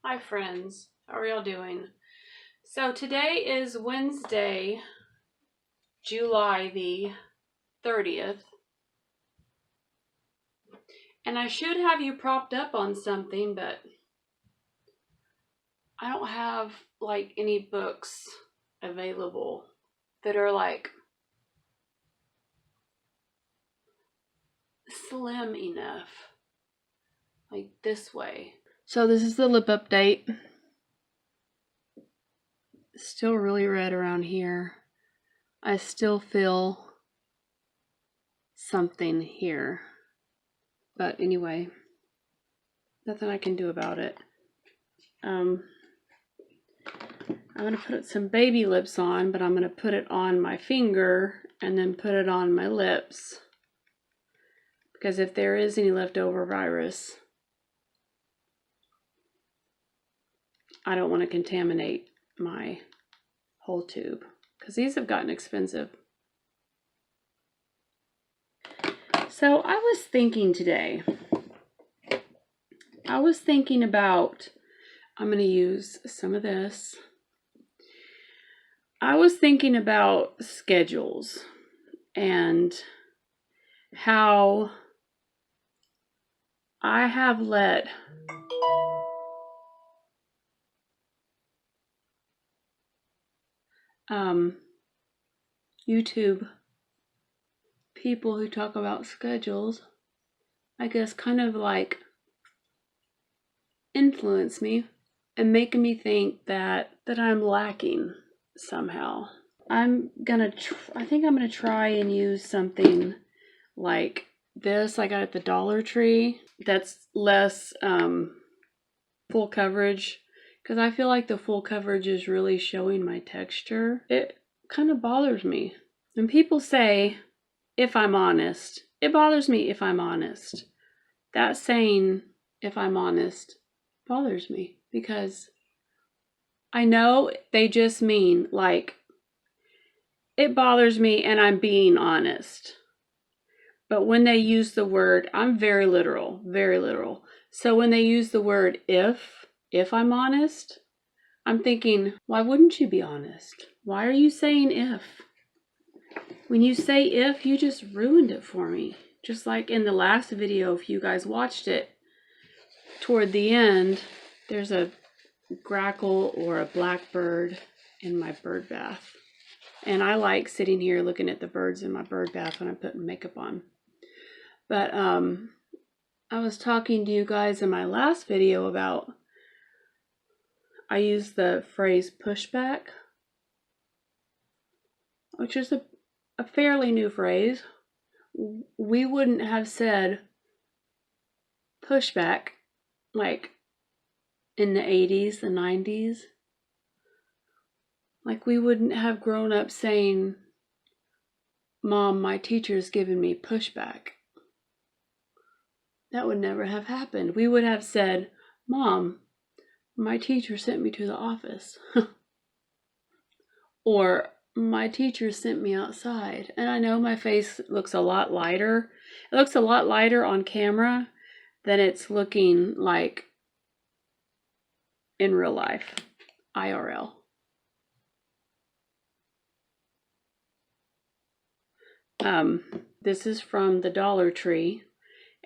Hi friends, how are y'all doing? So today is Wednesday, July the 30th, and I should have you propped up on something, but I don't have like any books available that are like slim enough, like this way. So this is the lip update. It's still really red around here. I still feel something here. But anyway, nothing I can do about it. I'm going to put some baby lips on, but I'm going to put it on my finger and then put it on my lips. Because if there is any leftover virus, I don't want to contaminate my whole tube. Because these have gotten expensive. So I was thinking today, about, I'm going to use some of this. I was thinking about schedules and how I have let YouTube people who talk about schedules, I guess, kind of like influence me and making me think that I'm lacking somehow. I think I'm gonna try and use something like this I got at the Dollar Tree that's less full coverage, because I feel like the full coverage is really showing my texture. It kind of bothers me. When people say, if I'm honest, it bothers me if I'm honest. That saying, if I'm honest, bothers me because I know they just mean like, it bothers me and I'm being honest. But when they use the word, I'm very literal, very literal. So when they use the word if I'm honest, I'm thinking, why wouldn't you be honest? Why are you saying if? When you say if, you just ruined it for me. Just like in the last video, if you guys watched it, toward the end, there's a grackle or a blackbird in my bird bath. And I like sitting here looking at the birds in my bird bath when I'm putting makeup on. But I was talking to you guys in my last video about, I used the phrase pushback, which is a fairly new phrase. We wouldn't have said pushback like in the 80s, the 90s. Like we wouldn't have grown up saying, Mom, my teacher's giving me pushback. That would never have happened. We would have said, Mom, my teacher sent me to the office. Or my teacher sent me outside. And I know my face looks a lot lighter. It looks a lot lighter on camera than it's looking like in real life, IRL. This is from the Dollar Tree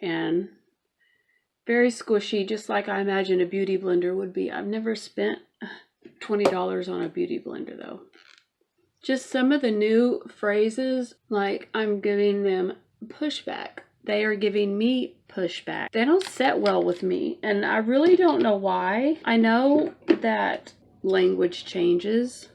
and very squishy, just like I imagine a beauty blender would be. I've never spent $20 on a beauty blender though. Just some of the new phrases, like I'm giving them pushback. They are giving me pushback. They don't set well with me, and I really don't know why. I know that language changes,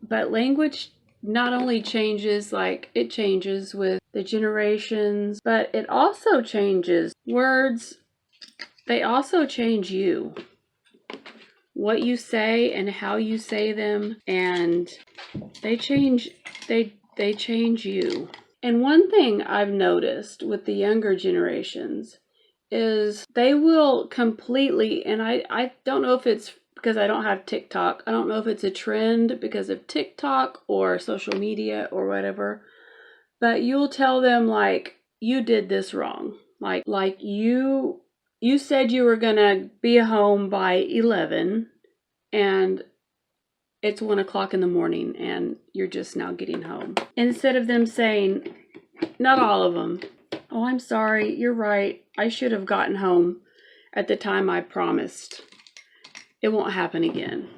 but language not only changes, like it changes with the generations, but it also changes words. They also change you. What you say and how you say them, and they change you. And one thing I've noticed with the younger generations is they will completely, and I don't know if it's because I don't have TikTok. I don't know if it's a trend because of TikTok or social media or whatever, but you'll tell them like, you did this wrong. Like you you said you were going to be home by 11 and it's 1 o'clock in the morning and you're just now getting home. Instead of them saying, not all of them, oh, I'm sorry, you're right. I should have gotten home at the time I promised. It won't happen again.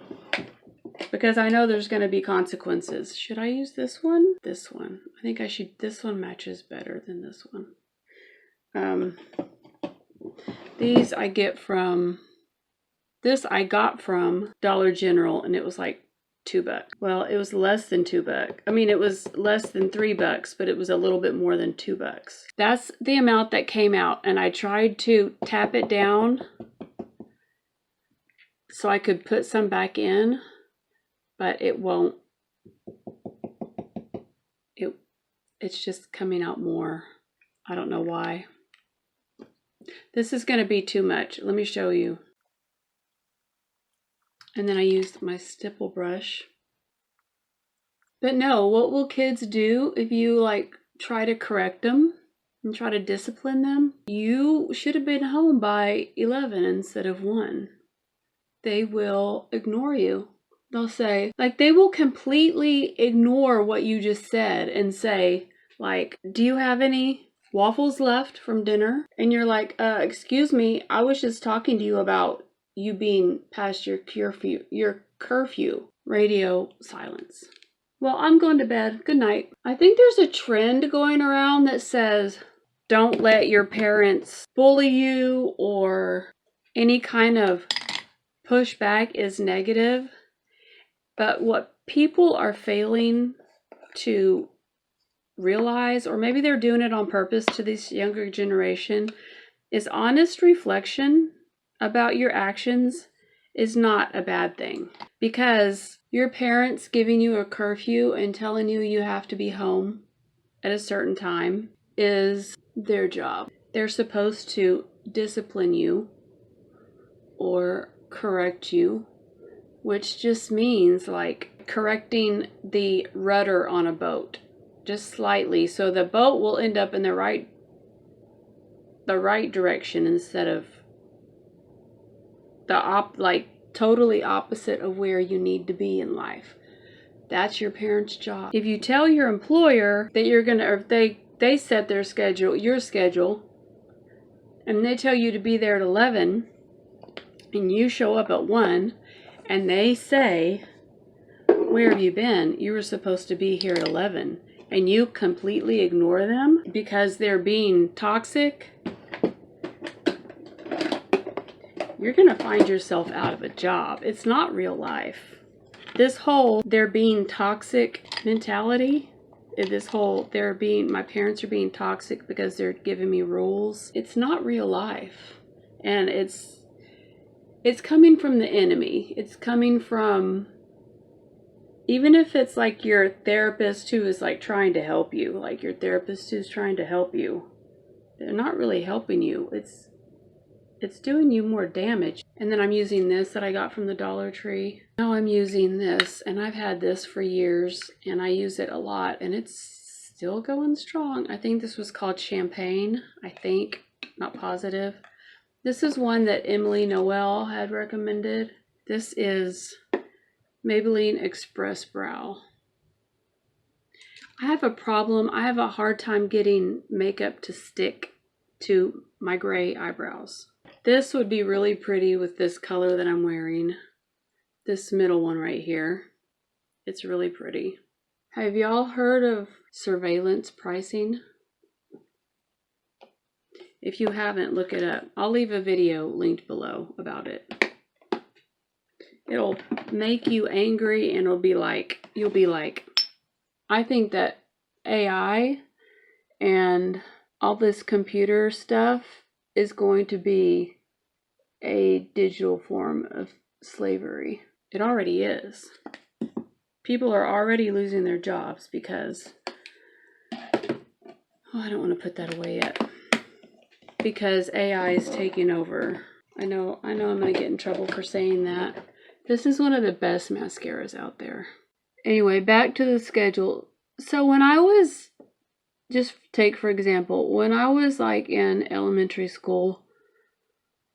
Because I know there's going to be consequences. Should I use this one? This one. I think I should. This one matches better than this one. These I got from Dollar General, and it was like $2. Well, it was less than $2. I mean, it was less than $3, but it was a little bit more than $2. That's the amount that came out, and I tried to tap it down so I could put some back in, but it won't. It's just coming out more. I don't know why. This is going to be too much. Let me show you. And then I used my stipple brush. But no, what will kids do if you like try to correct them and try to discipline them? You should have been home by 11 instead of 1. They will ignore you. They'll say, like, they will completely ignore what you just said and say, like, do you have any waffles left from dinner? And you're like, excuse me, I was just talking to you about you being past your curfew. Radio silence. Well, I'm going to bed. Good night. I think there's a trend going around that says, don't let your parents bully you, or any kind of pushback is negative. But what people are failing to realize, or maybe they're doing it on purpose to this younger generation, is honest reflection about your actions is not a bad thing. Because your parents giving you a curfew and telling you you have to be home at a certain time is their job. They're supposed to discipline you or correct you, which just means like correcting the rudder on a boat just slightly, so the boat will end up in the right direction instead of the totally opposite of where you need to be in life. That's your parents' job. If you tell your employer that you're gonna, or if they set their schedule, your schedule, and they tell you to be there at 11, and you show up at 1, and they say, where have you been? You were supposed to be here at 11. And you completely ignore them because they're being toxic, you're going to find yourself out of a job. It's not real life. This whole they're being toxic mentality, my parents are being toxic because they're giving me rules. It's not real life. And it's coming from the enemy. It's coming from, even if it's like your therapist who is like trying to help you, like your therapist who's trying to help you, they're not really helping you. It's doing you more damage. And then I'm using this that I got from the Dollar Tree. Now I'm using this, and I've had this for years, and I use it a lot, and it's still going strong. I think this was called Champagne. I think, not positive. This is one that Emily Noel had recommended. This is Maybelline Express Brow. I have a problem. I have a hard time getting makeup to stick to my gray eyebrows. This would be really pretty with this color that I'm wearing. This middle one right here. It's really pretty. Have y'all heard of surveillance pricing? If you haven't, look it up. I'll leave a video linked below about it. It'll make you angry, and you'll be like, I think that AI and all this computer stuff is going to be a digital form of slavery. It already is. People are already losing their jobs because, I don't want to put that away yet. Because AI is taking over. I know I'm going to get in trouble for saying that. This is one of the best mascaras out there. Anyway, back to the schedule. So when I was, just take for example, when I was like in elementary school,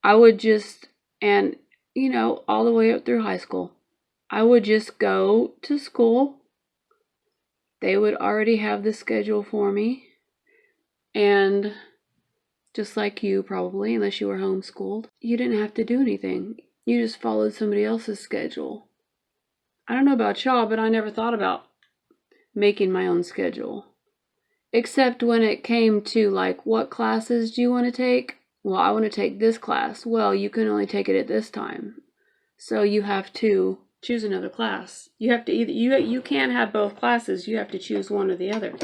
I would just, and you know, all the way up through high school, I would just go to school. They would already have the schedule for me. And just like you probably, unless you were homeschooled, you didn't have to do anything. You just followed somebody else's schedule. I don't know about y'all, but I never thought about making my own schedule. Except when it came to like, what classes do you want to take? Well, I want to take this class. Well, you can only take it at this time. So you have to choose another class. You have to either, you can't have both classes. You have to choose one or the other.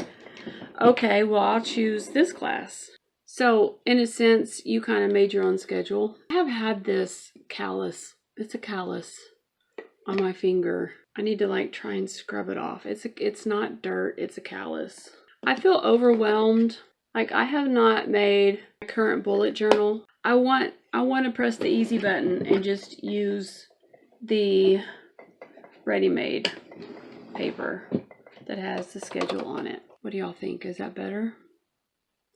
Okay, well, I'll choose this class. So, in a sense, you kind of made your own schedule. I have had this callus. It's a callus on my finger. I need to like try and scrub it off. It's not dirt, it's a callus. I feel overwhelmed. Like, I have not made a current bullet journal. I want to press the easy button and just use the ready-made paper that has the schedule on it. What do y'all think? Is that better?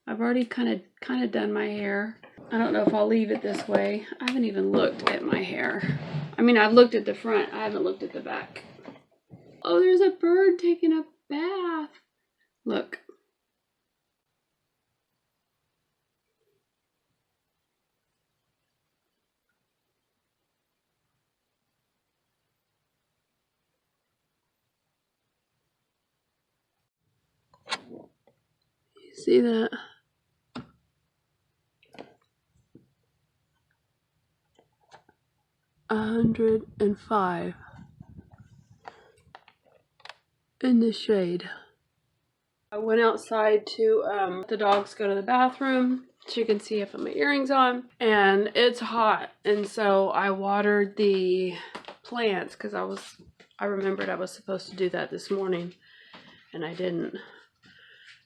I've already kind of done my hair. I don't know if I'll leave it this way. I haven't even looked at my hair. I mean, I've looked at the front. I haven't looked at the back. Oh, there's a bird taking a bath. Look. You see that? $105 in the shade. I went outside to let the dogs go to the bathroom so you can see I put my earrings on, and it's hot, and so I watered the plants because I remembered I was supposed to do that this morning and I didn't.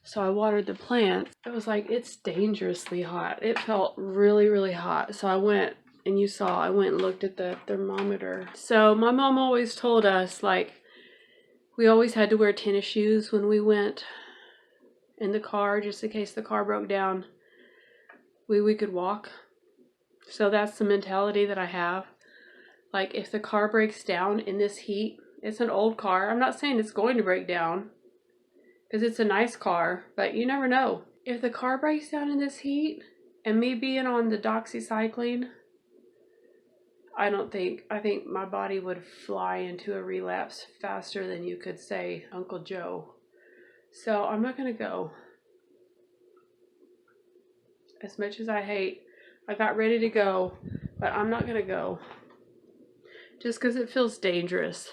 So I watered the plants. It was like, it's dangerously hot. It felt really, really hot. So I went, and you saw, I went and looked at the thermometer. So my mom always told us, like, we always had to wear tennis shoes when we went in the car, just in case the car broke down. We could walk. So that's the mentality that I have. Like, if the car breaks down in this heat, it's an old car. I'm not saying it's going to break down, because it's a nice car, but you never know. If the car breaks down in this heat, and me being on the doxycycline, I think my body would fly into a relapse faster than you could say Uncle Joe. So I'm not going to go. As much as I got ready to go, but I'm not going to go. Just because it feels dangerous.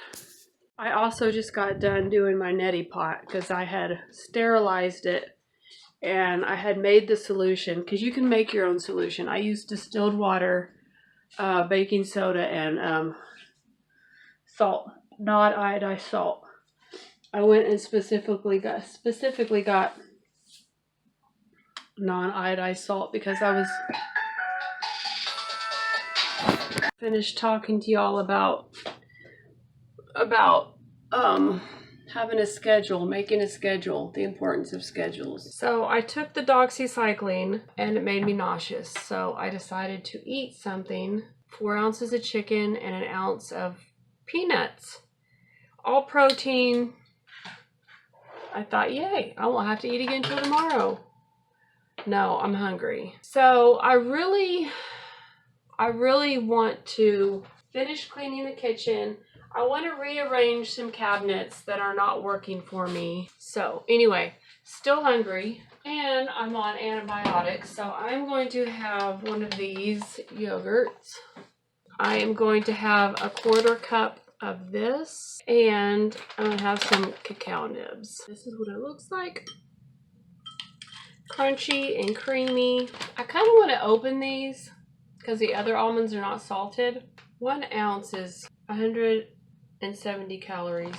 I also just got done doing my neti pot because I had sterilized it and I had made the solution, because you can make your own solution. I used distilled water, baking soda, and salt, not iodized salt. I went and specifically got non-iodized salt because I was finished talking to y'all about having a schedule, making a schedule, the importance of schedules. So I took the doxycycline and it made me nauseous. So I decided to eat something, 4 ounces of chicken and 1 ounce of peanuts, all protein. I thought, yay, I won't have to eat again till tomorrow. No, I'm hungry. So I really want to finish cleaning the kitchen. I want to rearrange some cabinets that are not working for me. So anyway, still hungry, and I'm on antibiotics. So I'm going to have one of these yogurts. I am going to have a 1/4 cup of this, and I'm going to have some cacao nibs. This is what it looks like. Crunchy and creamy. I kind of want to open these because the other almonds are not salted. 1 ounce is 170 calories.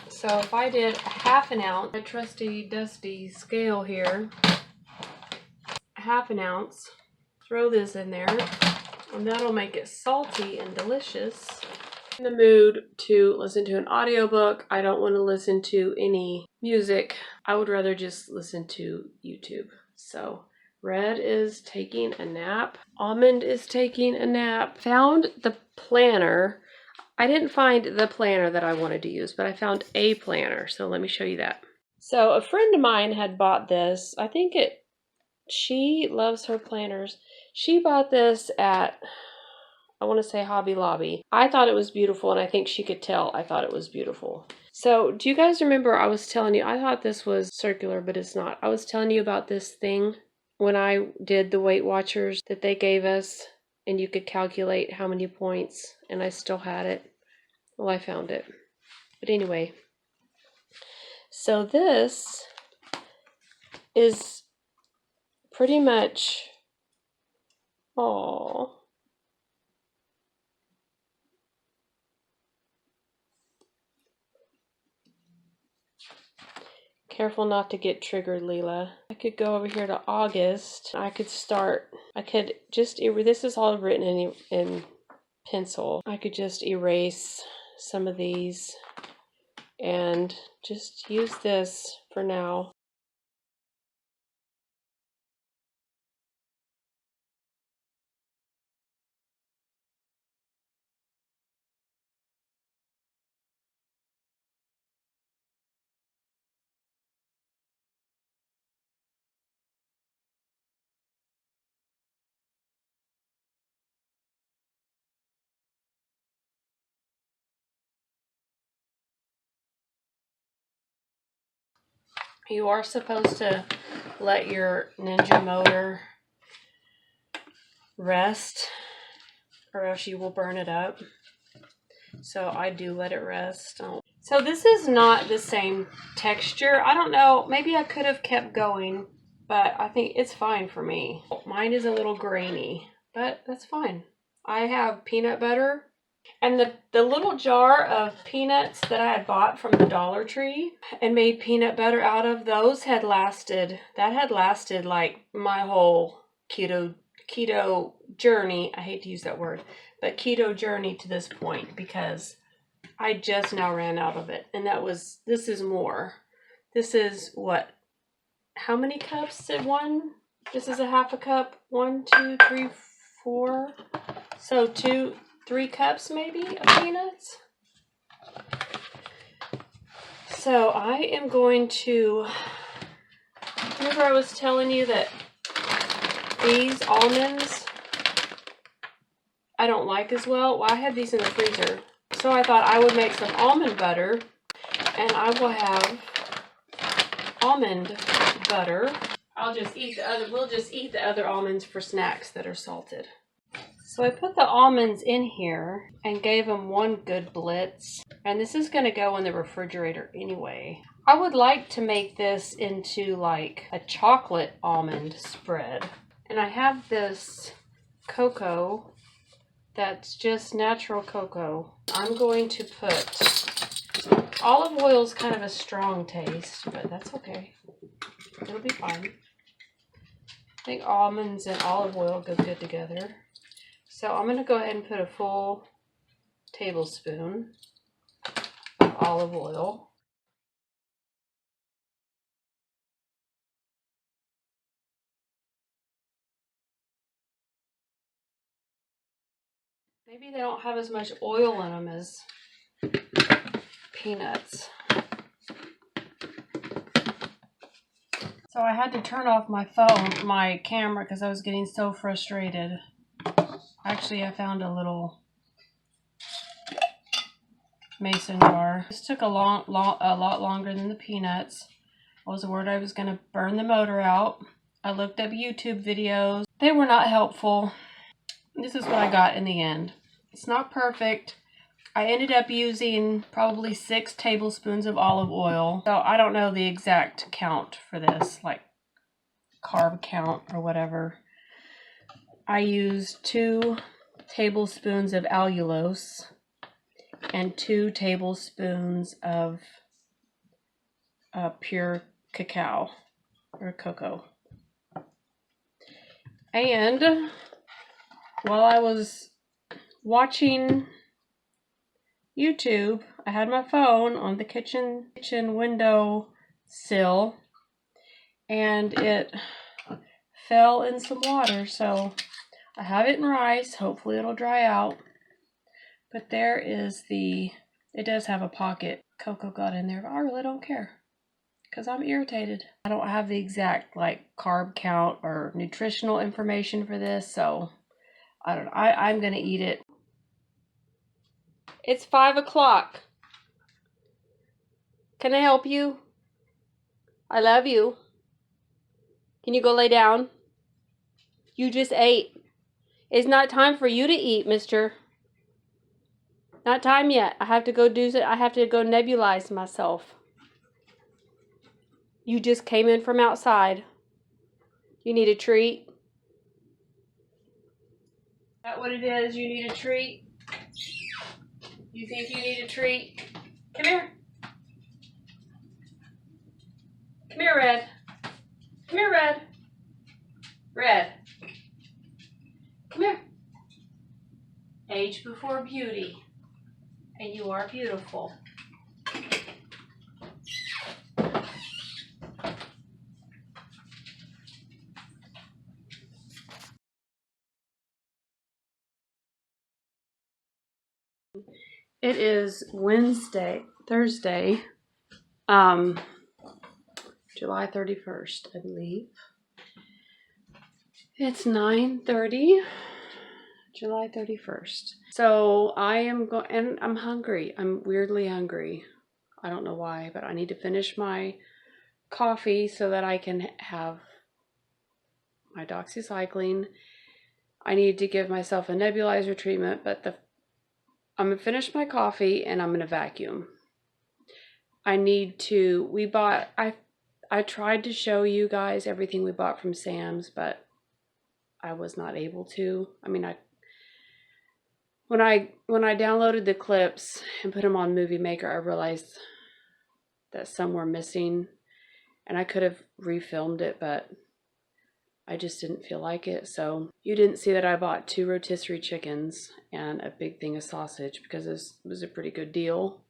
So if I did 1/2 ounce, my trusty dusty scale here, 1/2 ounce, throw this in there, and that'll make it salty and delicious. In the mood to listen to an audiobook. I don't want to listen to any music. I would rather just listen to YouTube. So Red is taking a nap. Almond is taking a nap. Found the planner. I didn't find the planner that I wanted to use, but I found a planner. So let me show you that. So a friend of mine had bought this. She loves her planners. She bought this at, I want to say, Hobby Lobby. I thought it was beautiful, and I think she could tell I thought it was beautiful. So do you guys remember I was telling you, I thought this was circular, but it's not. I was telling you about this thing when I did the Weight Watchers that they gave us, and you could calculate how many points, and I still had it. Well, I found it. But anyway, so this is pretty much, oh, careful not to get triggered, Leela. I could go over here to August. I could just, this is all written in pencil. I could just erase some of these and just use this for now. You are supposed to let your ninja motor rest, or else you will burn it up. So I do let it rest. So this is not the same texture. I don't know, maybe I could have kept going, but I think it's fine for me. Mine is a little grainy, but that's fine. I have peanut butter, and the little jar of peanuts that I had bought from the Dollar Tree and made peanut butter out of, those had lasted like my whole keto journey. I hate to use that word, but keto journey to this point, because I just now ran out of it. And this is more. This is what? How many cups did one? This is a half a cup. 1, 2, 3, 4. So 3 cups maybe of peanuts. So I am going to, remember I was telling you that these almonds I don't like as well? Well, I had these in the freezer. So I thought I would make some almond butter, and I will have almond butter. We'll just eat the other almonds for snacks that are salted. So I put the almonds in here and gave them one good blitz. And this is going to go in the refrigerator anyway. I would like to make this into like a chocolate almond spread. And I have this cocoa that's just natural cocoa. I'm going to put, olive oil is kind of a strong taste, but that's okay. It'll be fine. I think almonds and olive oil go good together. So I'm going to go ahead and put a full tablespoon of olive oil. Maybe they don't have as much oil in them as peanuts. So I had to turn off my camera, because I was getting so frustrated. Actually, I found a little mason jar. This took a lot longer than the peanuts. I was worried I was going to burn the motor out. I looked up YouTube videos. They were not helpful. This is what I got in the end. It's not perfect. I ended up using probably 6 tablespoons of olive oil. So I don't know the exact count for this, like carb count or whatever. I used 2 tablespoons of allulose and 2 tablespoons of pure cacao or cocoa. And while I was watching YouTube, I had my phone on the kitchen window sill, and it fell in some water, so I have it in rice. Hopefully it'll dry out. But there is it does have a pocket. Cocoa got in there, but I really don't care because I'm irritated. I don't have the exact like carb count or nutritional information for this, so I don't know. I'm gonna eat it. It's 5 o'clock. Can I help you? I love you. Can you go lay down? You just ate. It's not time for you to eat, mister. Not time yet. I have to go nebulize myself. You just came in from outside. You need a treat? Is that what it is? You need a treat? You think you need a treat? Come here. Come here, Red. Come here, Red. Red. Come here. Age before beauty. And you are beautiful. It is Thursday, July 31st, I believe. It's 9:30, July 31st. So I am going, and I'm hungry. I'm weirdly hungry. I don't know why, but I need to finish my coffee so that I can have my doxycycline. I need to give myself a nebulizer treatment, but I'm gonna finish my coffee and I'm gonna vacuum. I tried to show you guys everything we bought from Sam's, but I was not able to. I mean, when I downloaded the clips and put them on Movie Maker, I realized that some were missing, and I could have refilmed it, but I just didn't feel like it. So you didn't see that I bought 2 rotisserie chickens and a big thing of sausage because this was a pretty good deal.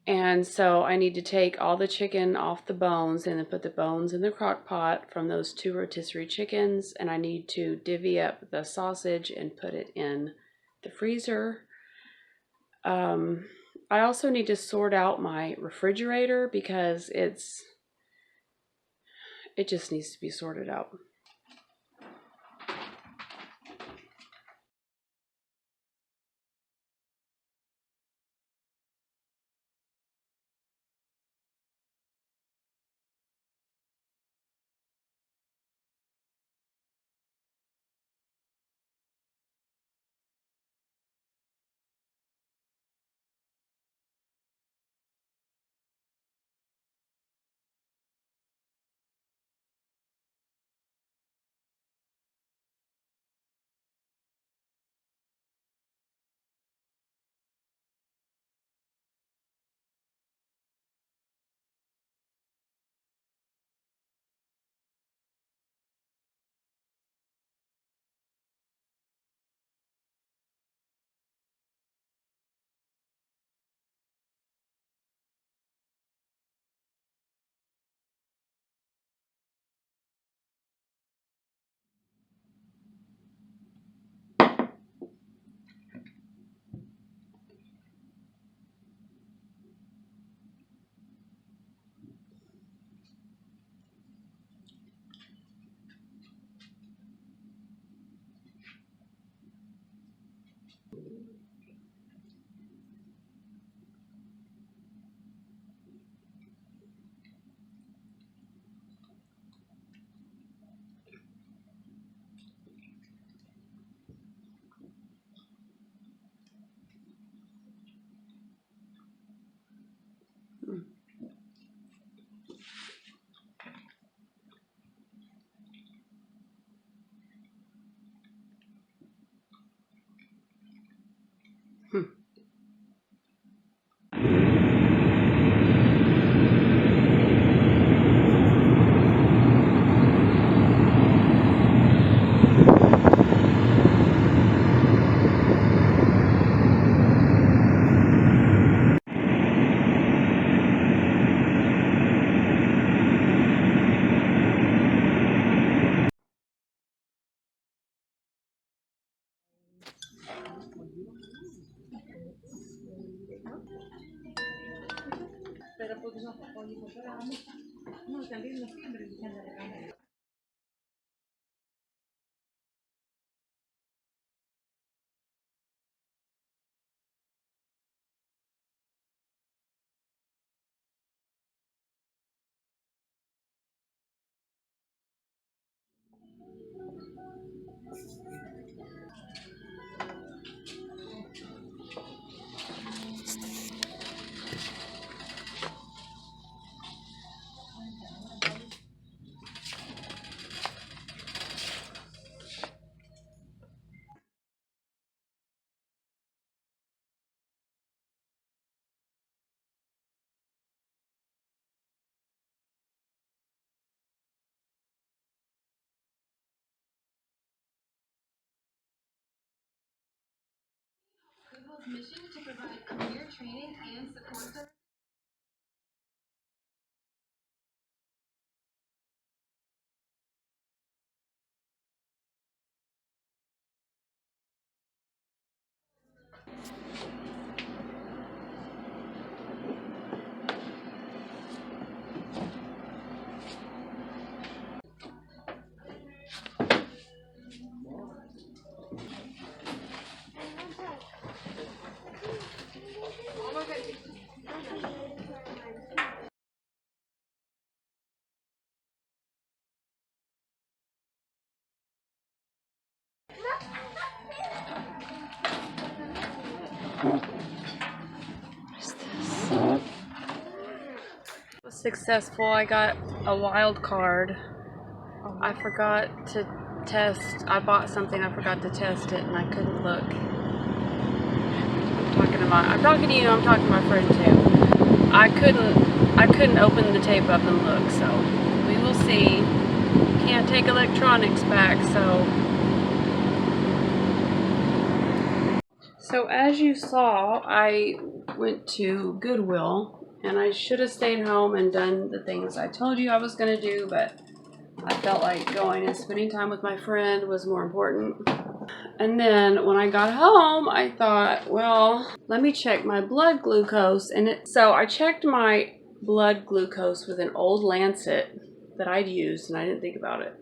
And so I need to take all the chicken off the bones and then put the bones in the crock pot from those 2 rotisserie chickens. And I need to divvy up the sausage and put it in the freezer. I also need to sort out my refrigerator because it just needs to be sorted out. Goodwill's mission to provide career training and support. Was successful. I got a wild card. I forgot to test. I bought something. I forgot to test it, and I couldn't look. I'm talking to you. I'm talking to my friend too. I couldn't open the tape up and look. So we will see. Can't take electronics back. So as you saw, I went to Goodwill. And I should have stayed home and done the things I told you I was going to do, but I felt like going and spending time with my friend was more important. And then when I got home, I thought, well, let me check my blood glucose. So I checked my blood glucose with an old Lancet that I'd used, and I didn't think about it.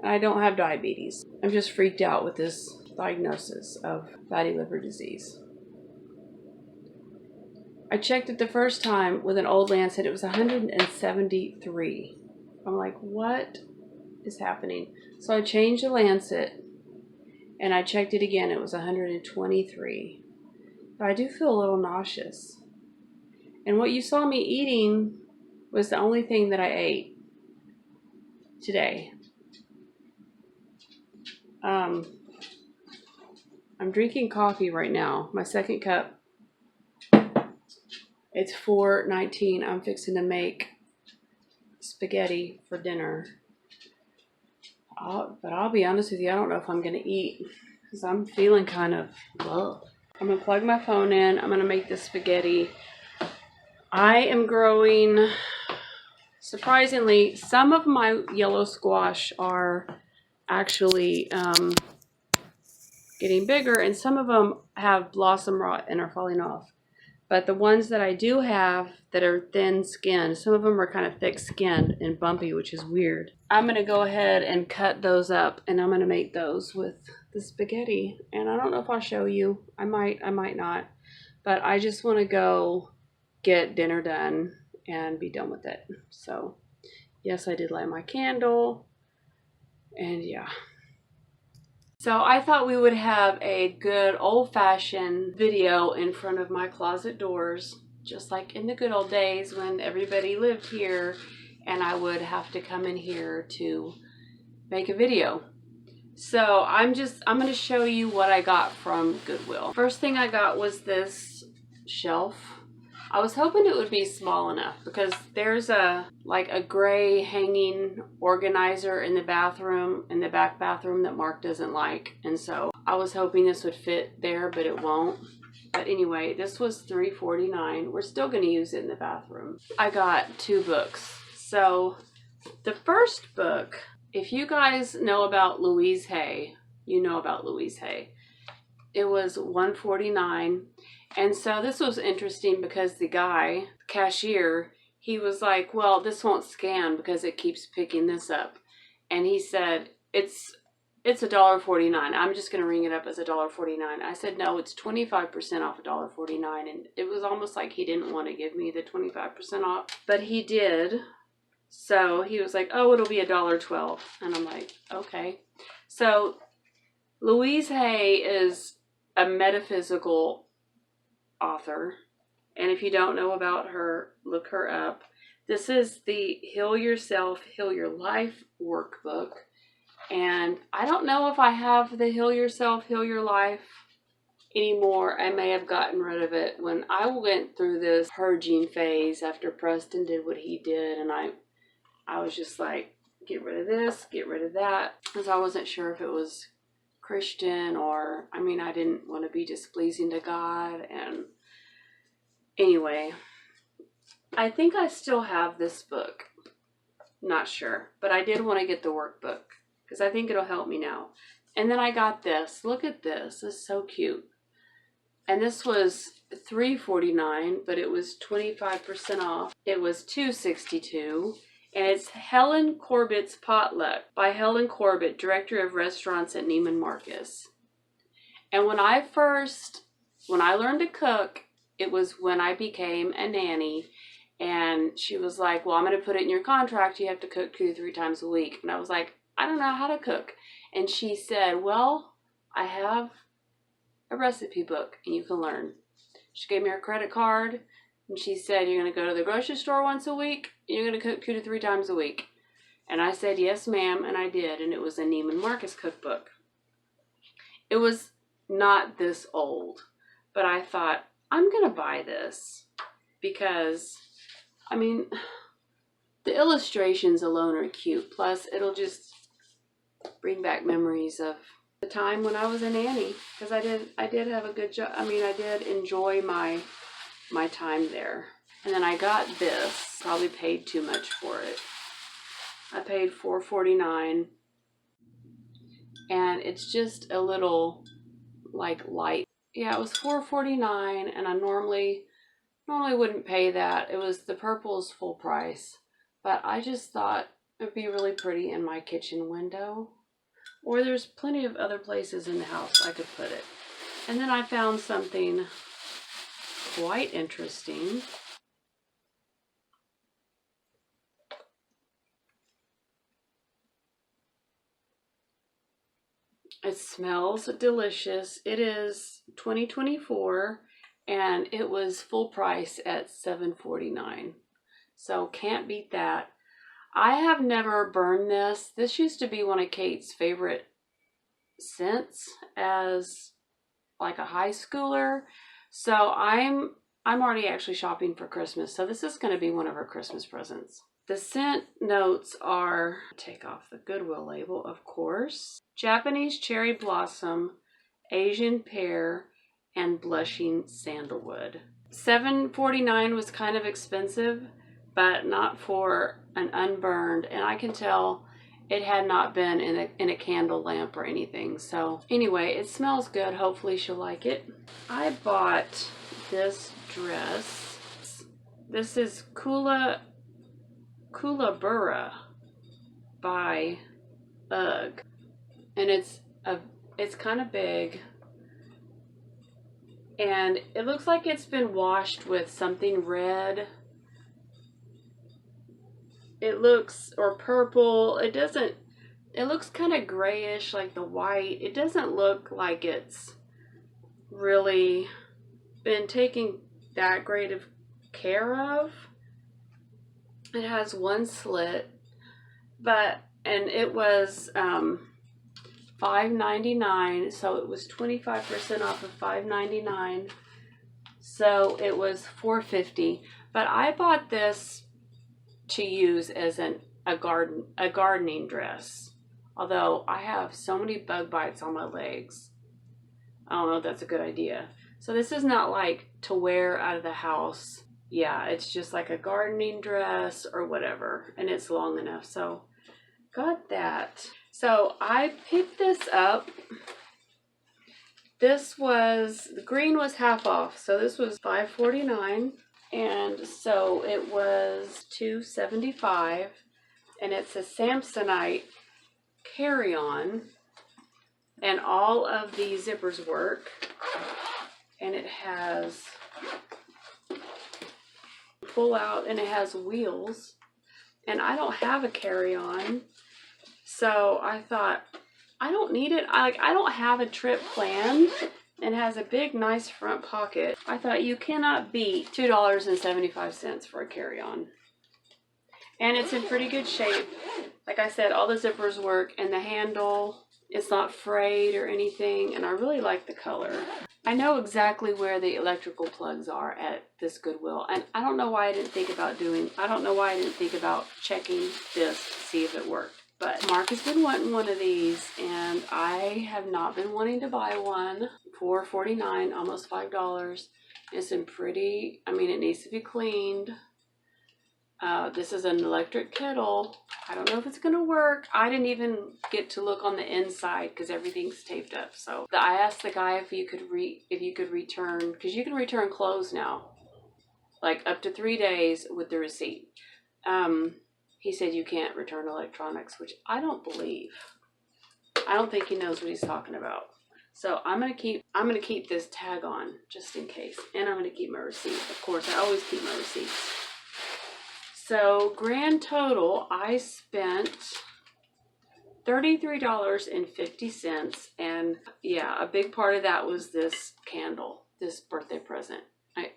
I don't have diabetes. I'm just freaked out with this diagnosis of fatty liver disease. I checked it the first time with an old Lancet. It was 173. I'm like, what is happening? So I changed the Lancet and I checked it again. It was 123. But I do feel a little nauseous. And what you saw me eating was the only thing that I ate today. I'm drinking coffee right now. My second cup. It's 4:19. I'm fixing to make spaghetti for dinner. But I'll be honest with you, I don't know if I'm going to eat because I'm feeling kind of low. I'm going to plug my phone in. I'm going to make the spaghetti. I am growing, surprisingly, some of my yellow squash are actually getting bigger, and some of them have blossom rot and are falling off. But the ones that I do have that are thin-skinned, some of them are kind of thick-skinned and bumpy, which is weird. I'm going to go ahead and cut those up, and I'm going to make those with the spaghetti. And I don't know if I'll show you. I might not. But I just want to go get dinner done and be done with it. So, yes, I did light my candle. And yeah. So I thought we would have a good old-fashioned video in front of my closet doors, just like in the good old days when everybody lived here and I would have to come in here to make a video. So I'm going to show you what I got from Goodwill. First thing I got was this shelf. I was hoping it would be small enough because there's a gray hanging organizer in the bathroom, in the back bathroom, that Mark doesn't like. And so I was hoping this would fit there, but it won't. But anyway, this was $3.49. We're still going to use it in the bathroom. I got 2 books. So the first book, if you guys know about Louise Hay, you know about Louise Hay. It was $1.49. And so this was interesting because the guy, cashier, he was like, well, this won't scan because it keeps picking this up. And he said, it's $1.49. I'm just going to ring it up as $1.49. I said, no, it's 25% off $1.49. And it was almost like he didn't want to give me the 25% off, but he did. So he was like, oh, it'll be $1.12. And I'm like, okay. So Louise Hay is a metaphysical author. And if you don't know about her, look her up. This is the Heal Yourself, Heal Your Life workbook. And I don't know if I have the Heal Yourself, Heal Your Life anymore. I may have gotten rid of it when I went through this purging phase after Preston did what he did. And I was just like, get rid of this, get rid of that. Because I wasn't sure if it was Christian or, I mean, I didn't want to be displeasing to God. And anyway, I think I still have this book. Not sure. But I did want to get the workbook because I think it'll help me now. And then I got this. Look at this. This is so cute. And this was $3.49, but it was 25% off. It was $2.62. And it's Helen Corbett's Potluck by Helen Corbett, Director of Restaurants at Neiman Marcus. And when I learned to cook, it was when I became a nanny. And she was like, well, I'm going to put it in your contract. You have to cook 2 to 3 times a week. And I was like, I don't know how to cook. And she said, well, I have a recipe book and you can learn. She gave me her credit card. And she said, you're going to go to the grocery store once a week. And you're going to cook 2 to 3 times a week. And I said, yes, ma'am. And I did. And it was a Neiman Marcus cookbook. It was not this old. But I thought, I'm going to buy this. Because, I mean, the illustrations alone are cute. Plus, it'll just bring back memories of the time when I was a nanny. Because I did have a good job. I mean, I did enjoy my time there. And then I got this. Probably paid too much for it. I paid $4.49. And it's just a little, like, light. Yeah, it was $4.49. And I normally wouldn't pay that. It was the purple's full price. But I just thought it'd be really pretty in my kitchen window. Or there's plenty of other places in the house I could put it. And then I found something quite interesting. It smells delicious. It is 2024 and it was full price at $7.49. So can't beat that. I have never burned this. This used to be one of Kate's favorite scents as like a high schooler. So I'm already actually shopping for Christmas. So this is going to be one of her Christmas presents. The scent notes are, take off the Goodwill label, of course, Japanese cherry blossom, Asian pear, and blushing sandalwood. $7.49 was kind of expensive, but not for an unburned, and I can tell it had not been in a candle lamp or anything. So anyway, it smells good. Hopefully she'll like it. I bought this dress. This is Kookaburra by UGG, and it's kind of big, and it looks like it's been washed with something red. It looks, or purple. It looks kind of grayish like the white. It doesn't look like it's really been taken that great of care of. It has one slit, and it was $5.99, so it was 25% off of $5.99. So it was $4.50. But I bought this to use as a gardening dress. Although I have so many bug bites on my legs. I don't know if that's a good idea. So this is not like to wear out of the house. Yeah, it's just like a gardening dress or whatever. And it's long enough. So got that. So I picked this up. The green was half off. So this was $5.49. And so it was $2.75, and it's a Samsonite carry-on, and all of the zippers work, and it has pull out, and it has wheels, and I don't have a carry-on, so I thought I don't need it. I don't have a trip planned, and has a big nice front pocket. I thought you cannot beat $2.75 for a carry-on, and it's in pretty good shape. Like I said, all the zippers work, and the handle, it's not frayed or anything, and I really like the color. I know exactly where the electrical plugs are at this Goodwill, and I don't know why I didn't think about checking this to see if it worked. But Mark has been wanting one of these, and I have not been wanting to buy one. $4.49, almost $5. It's in pretty, I mean, it needs to be cleaned. This is an electric kettle. I don't know if it's gonna work. I didn't even get to look on the inside because everything's taped up. So I asked the guy if you could return, because you can return clothes now, like up to 3 days with the receipt. He said you can't return electronics, which I don't believe. I don't think he knows what he's talking about. So I'm gonna keep this tag on just in case, and I'm gonna keep my receipt. Of course, I always keep my receipts. So grand total, I spent $33.50, and yeah, a big part of that was this candle, this birthday present,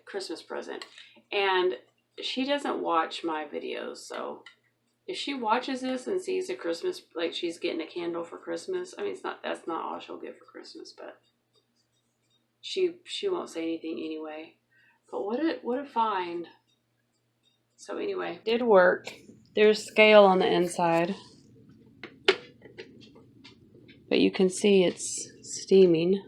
Christmas present. And she doesn't watch my videos, so if she watches this and sees a Christmas, like she's getting a candle for Christmas, I mean, that's not all she'll get for Christmas, but she won't say anything anyway. But what a find. So anyway, it did work. There's scale on the inside, but you can see it's steaming.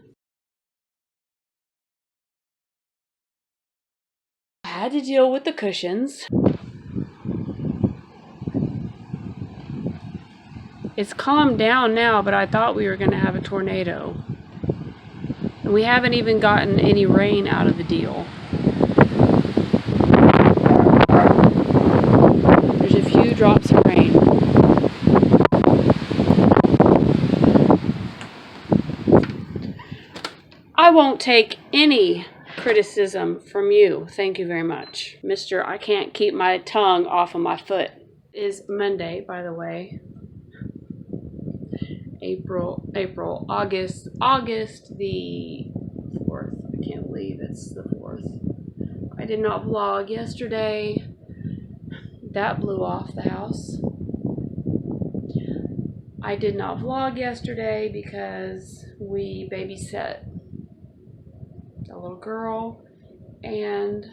I had to deal with the cushions. It's calmed down now, but I thought we were going to have a tornado. And we haven't even gotten any rain out of the deal. There's a few drops of rain. I won't take any criticism from you. Thank you very much. Mr. I can't keep my tongue off of my foot. It is Monday, by the way. August the 4th. I can't believe it's the 4th. I did not vlog yesterday. That blew off the house. I did not vlog yesterday because we babysat a little girl, and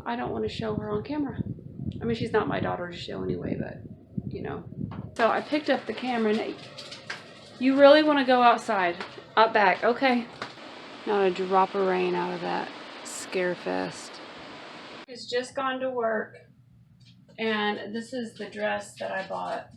I don't want to show her on camera. I mean, she's not my daughter to show anyway, but you know. So I picked up the camera, and you really want to go outside? Up back, okay. Not a drop of rain out of that scare fest. It's just gone to work, and this is the dress that I bought.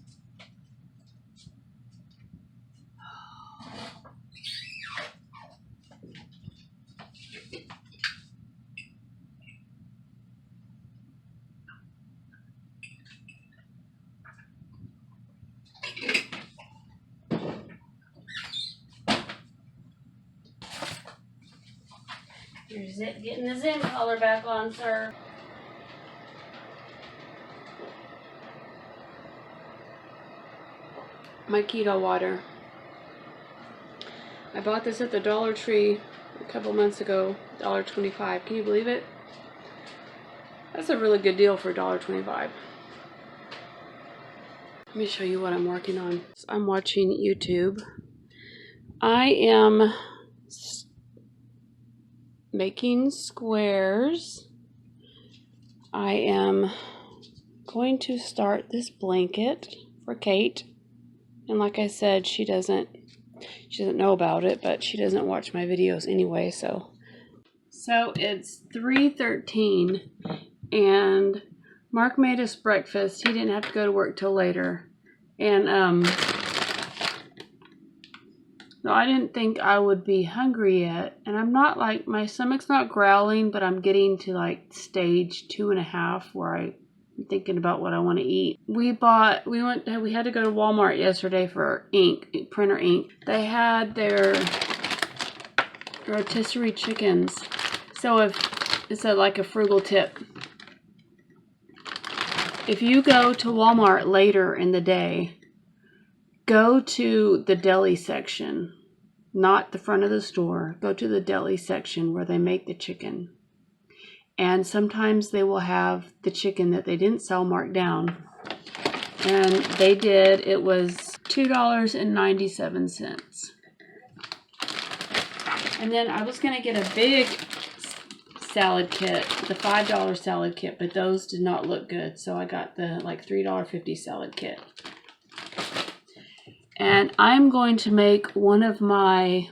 You're getting the Zen collar back on, sir. My keto water. I bought this at the Dollar Tree a couple months ago, $1.25. Can you believe it? That's a really good deal for $1.25. Let me show you what I'm working on. So I'm watching YouTube. I am making squares. I am going to start this blanket for Kate. And like I said, she doesn't know about it, but she doesn't watch my videos anyway, so it's 3:13, and Mark made us breakfast. He didn't have to go to work till later. And So I didn't think I would be hungry yet. And I'm not like, my stomach's not growling, but I'm getting to like stage 2.5 where I'm thinking about what I want to eat. We had to go to Walmart yesterday for printer ink. They had their rotisserie chickens. So if it's like a frugal tip. If you go to Walmart later in the day, go to the deli section, not the front of the store. Go to the deli section where they make the chicken. And sometimes they will have the chicken that they didn't sell marked down. And they did. It was $2.97. And then I was going to get a big salad kit, the $5 salad kit, but those did not look good. So I got the like $3.50 salad kit. And I'm going to make one of my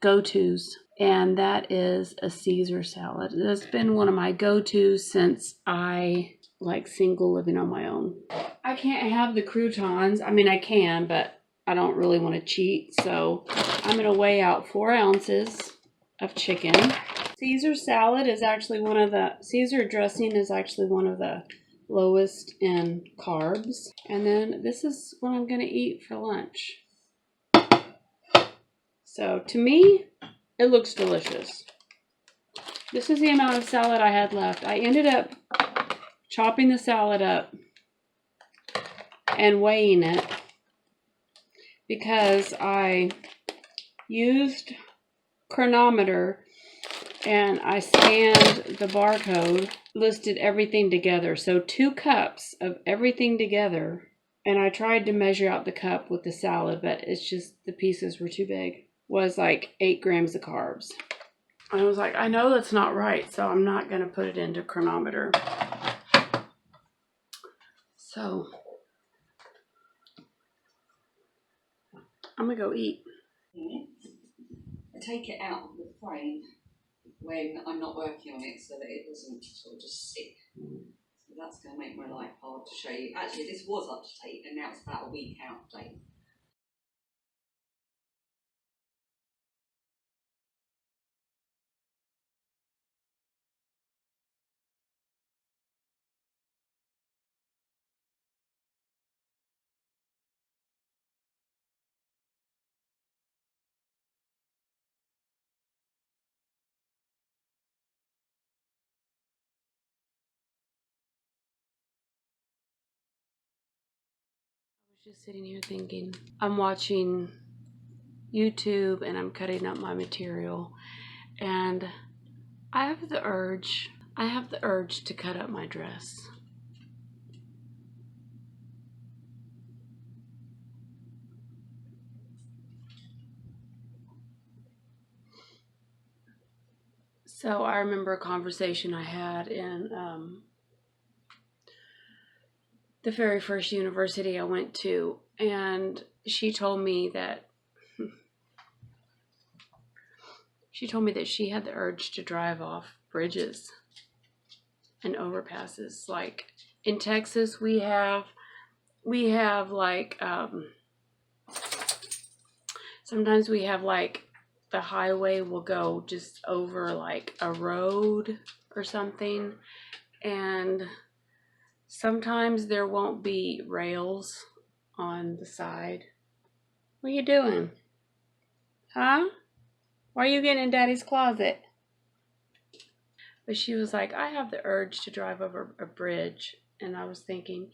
go-tos, and that is a Caesar salad. That's been one of my go-tos since I like single living on my own. I can't have the croutons. I mean, I can, but I don't really want to cheat. So I'm going to weigh out 4 ounces of chicken. Caesar salad is actually Caesar dressing is actually one of the lowest in carbs. And then this is what I'm going to eat for lunch. So to me, it looks delicious. This is the amount of salad I had left. I ended up chopping the salad up and weighing it because I used chronometer and I scanned the barcode, listed everything together. So 2 cups of everything together. And I tried to measure out the cup with the salad, but it's just the pieces were too big. Was like 8 grams of carbs. I was like, I know that's not right, so I'm not going to put it into chronometer. So I'm going to go eat. I take it out of the frame when I'm not working on it so that it doesn't sort of just stick. So that's going to make my life hard to show you. Actually, this was up to date and now it's about a week out of date. Just sitting here thinking, I'm watching YouTube and I'm cutting up my material, and I have the urge to cut up my dress. So I remember a conversation I had in the very first university I went to, and she told me that she had the urge to drive off bridges and overpasses. Like in Texas, we have like sometimes we have like the highway will go just over like a road or something, and sometimes there won't be rails on the side. What are you doing? Huh? Why are you getting in Daddy's closet? But she was like, I have the urge to drive over a bridge. And I was thinking,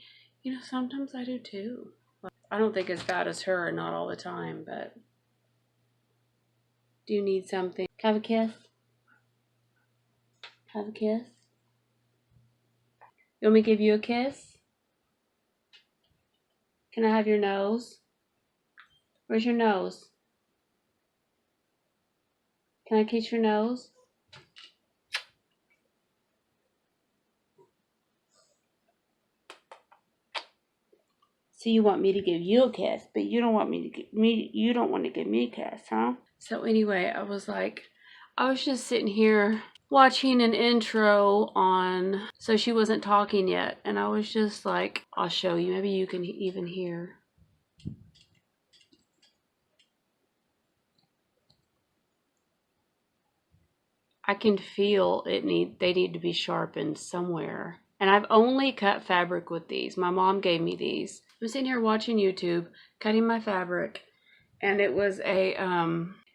sometimes I do too. I don't think as bad as her, not all the time, but do you need something? Have a kiss? Have a kiss? You want me to give you a kiss? Can I have your nose? Where's your nose? Can I kiss your nose? So you want me to give you a kiss, but you don't want you don't want to give me a kiss, huh? So anyway, I was just sitting here watching an intro on, so she wasn't talking yet, and I was just like, I'll show you, maybe you can even hear. I can feel they need to be sharpened somewhere. And I've only cut fabric with these. My mom gave me these. I'm sitting here watching YouTube, cutting my fabric, and it was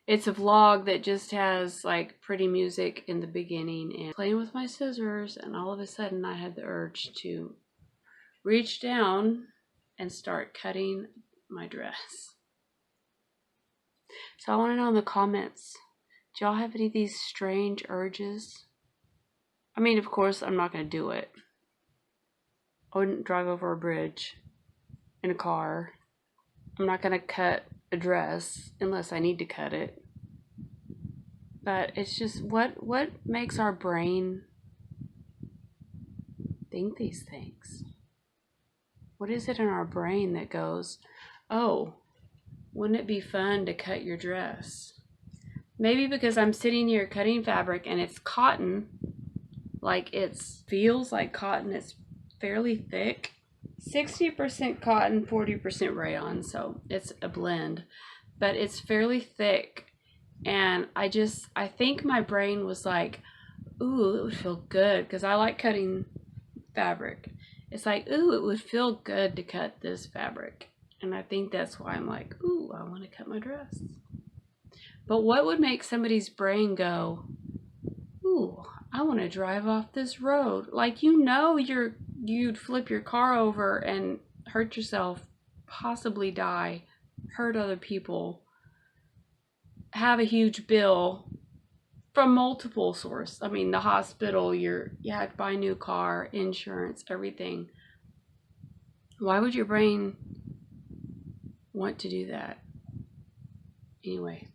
it's a vlog that just has like pretty music in the beginning and playing with my scissors, and all of a sudden I had the urge to reach down and start cutting my dress. So I want to know in the comments, do y'all have any of these strange urges? I mean, of course, I'm not going to do it. I wouldn't drive over a bridge in a car. I'm not going to cut a dress unless I need to cut it. But it's just, what makes our brain think these things? What is it in our brain that goes, oh, wouldn't it be fun to cut your dress? Maybe because I'm sitting here cutting fabric and it's cotton, like it feels like cotton, it's fairly thick. 60% cotton, 40% rayon, so it's a blend, but it's fairly thick. And I think my brain was like, ooh, it would feel good, because I like cutting fabric. It's like, ooh, it would feel good to cut this fabric. And I think that's why I'm like, ooh, I want to cut my dress. But what would make somebody's brain go, ooh, I want to drive off this road? Like, you'd flip your car over and hurt yourself, possibly die, hurt other people, have a huge bill from multiple sources. I mean, the hospital, you had to buy a new car, insurance, everything. Why would your brain want to do that? Anyway,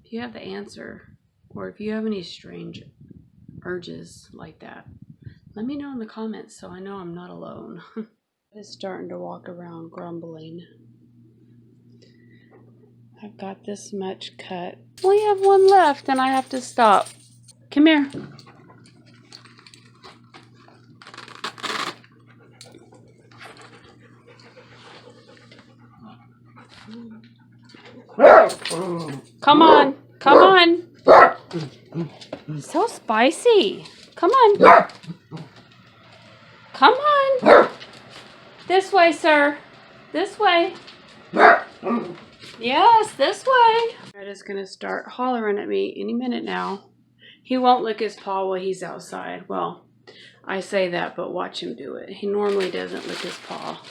if you have the answer, or if you have any strange urges like that, let me know in the comments so I know I'm not alone. It's starting to walk around grumbling. I've got this much cut. We have one left and I have to stop. Come here. Come on. Come on. So spicy. Come on. Come on. This way, sir. This way. Yes, this way. Red is going to start hollering at me any minute now. He won't lick his paw while he's outside. Well, I say that, but watch him do it. He normally doesn't lick his paw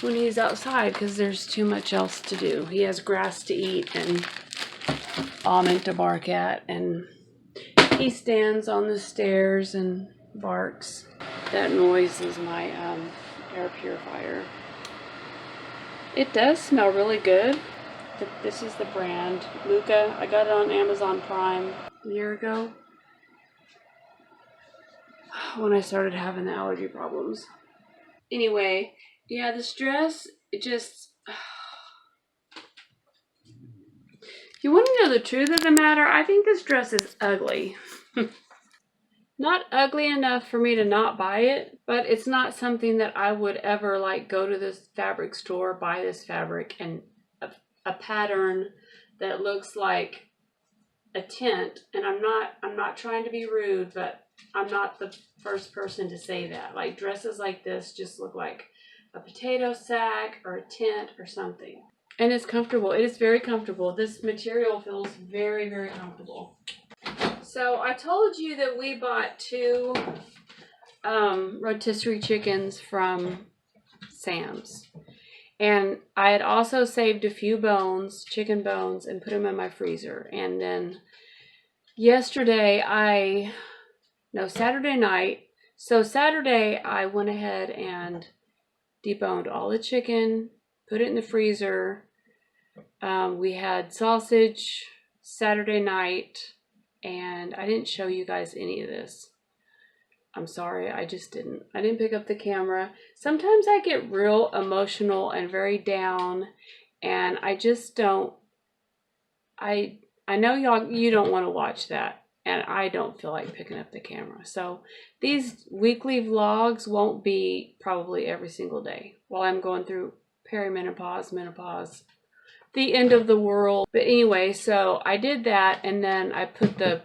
when he's outside because there's too much else to do. He has grass to eat and almond to bark at, and he stands on the stairs and barks. That noise is my air purifier. It does smell really good. This is the brand Luca. I got it on Amazon Prime a year ago when I started having the allergy problems. Anyway, yeah, this dress, it just... You want to know the truth of the matter? I think this dress is ugly. Not ugly enough for me to not buy it, but it's not something that I would ever like go to this fabric store, buy this fabric and a pattern that looks like a tent. And I'm not trying to be rude, but I'm not the first person to say that. Like, dresses like this just look like a potato sack or a tent or something. And it's comfortable. It is very comfortable. This material feels very, very comfortable. So I told you that we bought 2 rotisserie chickens from Sam's. And I had also saved a few bones, chicken bones, and put them in my freezer. And then Saturday night. So Saturday I went ahead and deboned all the chicken, put it in the freezer. We had sausage Saturday night, and I didn't show you guys any of this. I'm sorry, I just didn't. I didn't pick up the camera. Sometimes I get real emotional and very down, and I just don't. I know you don't want to watch that, and I don't feel like picking up the camera. So these weekly vlogs won't be probably every single day while I'm going through perimenopause, menopause, the end of the world. But anyway, so I did that, and then I put the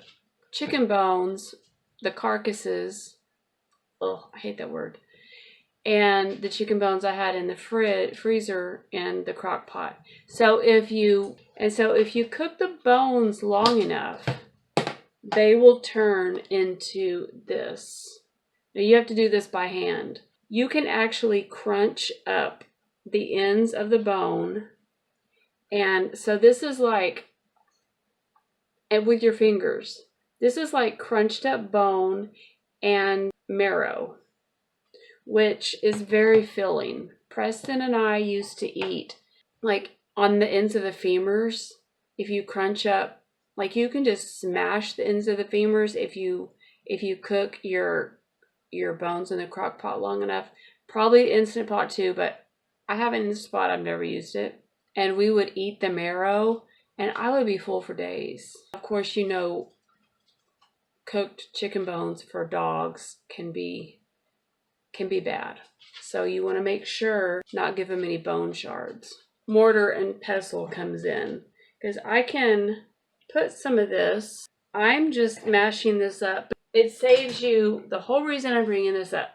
chicken bones, the carcasses. Oh, I hate that word. And the chicken bones I had in the freezer in the crock pot. So if you cook the bones long enough, they will turn into this. Now you have to do this by hand. You can actually crunch up the ends of the bone. And so this is like, and with your fingers, this is like crunched up bone and marrow, which is very filling. Preston and I used to eat like on the ends of the femurs. If you crunch up, like you can just smash the ends of the femurs if you cook your bones in the crock pot long enough. Probably Instant Pot too, but I have an Instant Pot. I've never used it. And we would eat the marrow, and I would be full for days. Of course, you know, cooked chicken bones for dogs can be bad. So you want to make sure not give them any bone shards. Mortar and pestle comes in because I can put some of this. I'm just mashing this up. It saves you, the whole reason I'm bringing this up,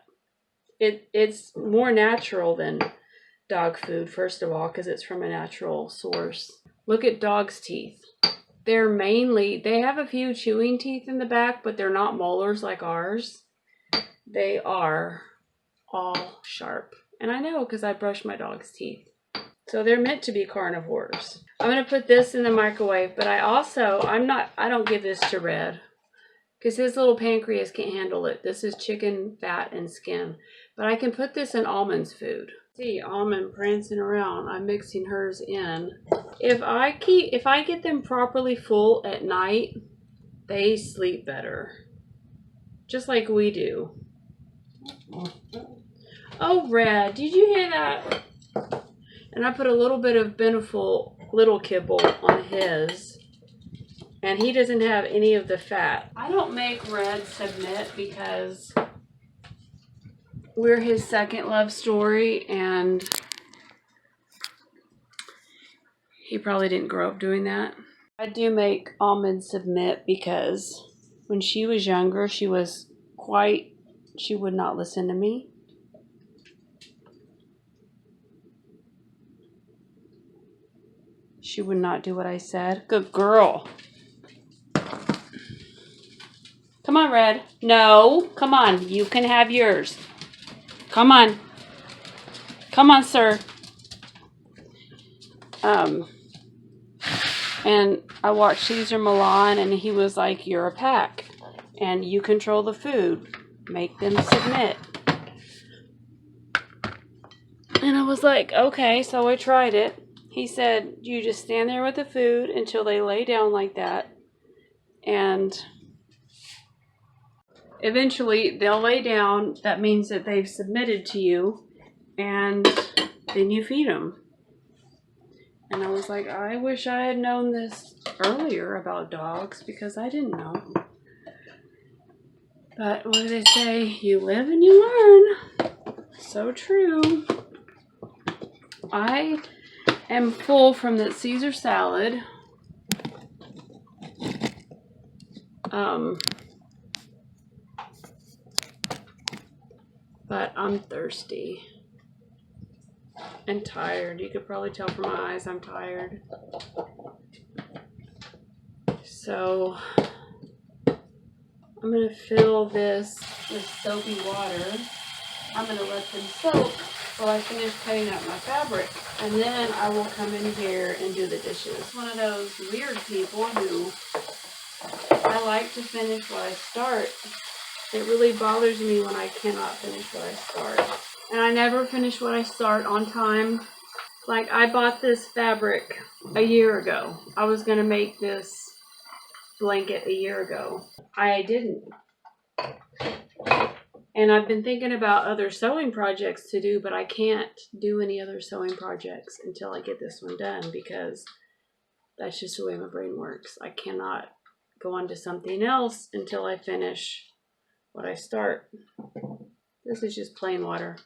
it's more natural than dog food, first of all, because it's from a natural source. Look at dogs' teeth. They have a few chewing teeth in the back, but they're not molars like ours. They are all sharp. And I know because I brush my dog's teeth. So they're meant to be carnivores. I'm going to put this in the microwave, but I don't give this to Red because his little pancreas can't handle it. This is chicken fat and skin. But I can put this in Almond's food. See, Almond prancing around. I'm mixing hers in. If I get them properly full at night, they sleep better. Just like we do. Oh, Red, did you hear that? And I put a little bit of Beneful Little Kibble on his. And he doesn't have any of the fat. I don't make Red submit because we're his second love story, and he probably didn't grow up doing that. I do make Almond submit because when she was younger, she would not listen to me. She would not do what I said. Good girl. Come on, Red. No, come on. You can have yours. Come on. Come on, sir. And I watched Caesar Milan, and he was like, you're a pack, and you control the food. Make them submit. And I was like, okay, so I tried it. He said, you just stand there with the food until they lay down like that, and eventually they'll lay down. That means that they've submitted to you, and then you feed them. And I was like, I wish I had known this earlier about dogs because I didn't know. But what do they say? You live and you learn. So true. I am full from the Caesar salad. But I'm thirsty and tired. You could probably tell from my eyes I'm tired. So I'm going to fill this with soapy water. I'm going to let them soak while I finish cutting up my fabric. And then I will come in here and do the dishes. One of those weird people who I like to finish what I start. It really bothers me when I cannot finish what I start. And I never finish what I start on time. Like, I bought this fabric a year ago. I was going to make this blanket a year ago. I didn't. And I've been thinking about other sewing projects to do, but I can't do any other sewing projects until I get this one done because that's just the way my brain works. I cannot go on to something else until I finish what I start. This is just plain water.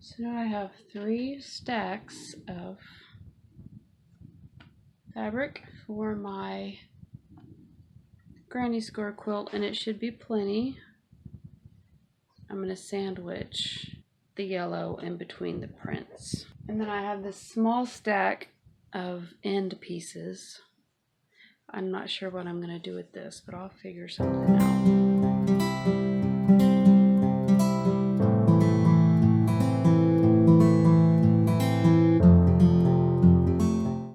So now I have 3 stacks of fabric for my granny square quilt, and it should be plenty. I'm going to sandwich the yellow in between the prints. And then I have this small stack of end pieces. I'm not sure what I'm going to do with this, but I'll figure something out.